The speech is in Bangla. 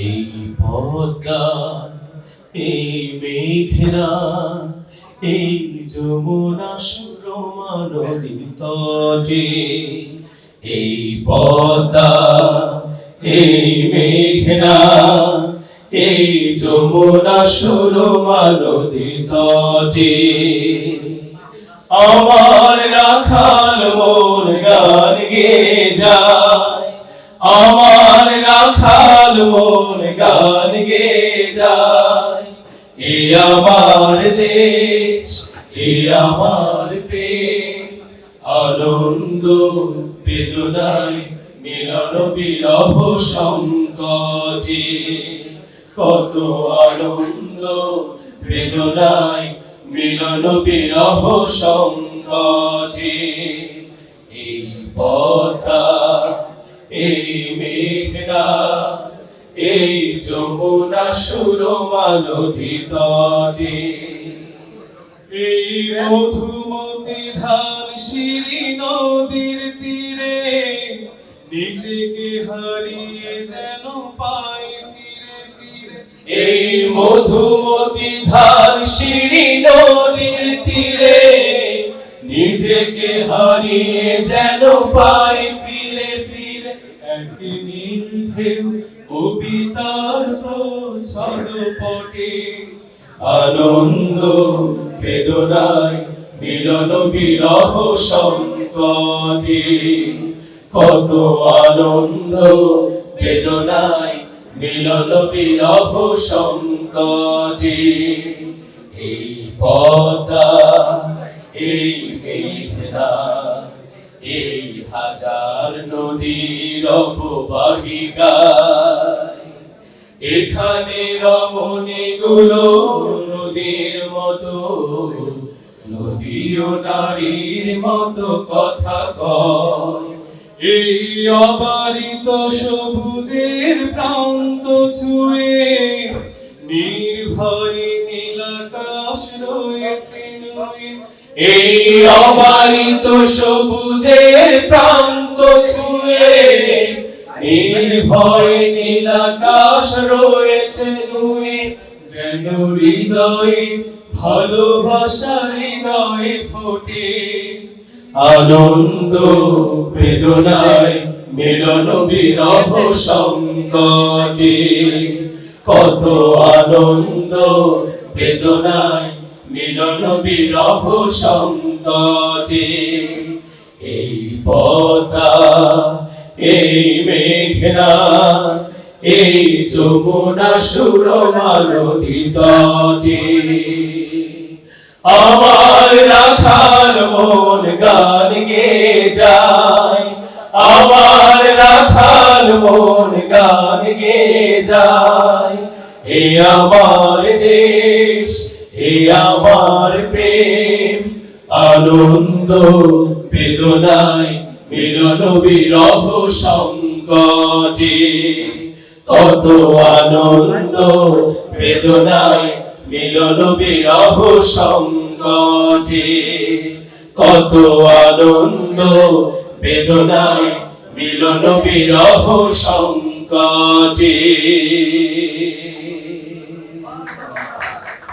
এই পদ্মা, এই মেঘনা, এই যমুনা সুরমা নদীর তটে। এই পদ্মা, এই মেঘনা, এই যমুনা সুরমা নদীর তটে। আমার রাখাল মন গান গেয়ে যায়, আমার রাখাল মন গান গেয়ে যায়। এ আমার দেশ, এ আমার প্রেম, আনন্দ বেদনায় মিলন বিরহ সংকটে। কত আনন্দ বেদনায় মিলন বিরহ সংকটে। এই পদ্মা, এই মেঘনা, এই যমুনা সুরমা নদী তটে। এই মধুমতি ধান শিরি নদীর তীরে, নিজেকে হারিয়ে যেন পাই ফিরে ফিরে। এই মধুমতি ধান শিরি নদীর তীরে, নিজেকে হারিয়ে যেন পাই ফিরে ফিরে। এক নীল ঢেউ কবিতার ছদপটে, আনন্দ বেদনায় মিলন বিরহ সংকটে। কত আনন্দ বেদনায় মিলন বিরহ সংকটে। এই পদ্মা, এই মেঘনা, এই হাজার নদীর অববাহিকায়, এখানে রমণী গুলো নদীর মতো, নদীও নারীর মতো কথা কয়। এই অবারিত সবুজের প্রান্ত ছুঁয়ে নির্ভয়ে নীলাকাশ রয়েছে নুয়ে। এই অবারিত সবুজের প্রান্ত ছুঁয়ে নির্ভয়ে নীলাকাশ রয়েছে নুয়ে। যেন হৃদয়ে ভালোবাসা হৃদয়ে ফোটে, আনন্দ বেদনায় মিলন বিরহ সংকটে। কত আনন্দ বেদনায় মিলন বিরহ সংকটে। এই পদ্মা, এই মেঘনা, এই যমুনা সুরমা নদী তটে। আমার রাখাল মন গান গেয়ে যায়, আমার রাখাল মন গান গেয়ে যায়। এ আমার দেশ, এ আমার প্রেম, আনন্দ বেদনায় মিলন বিরহ সংকটে। কত আনন্দ বেদনায় মিলন বিরহ সংকটে। কত আনন্দ বেদনায় মিলন বিরহ সংকটে।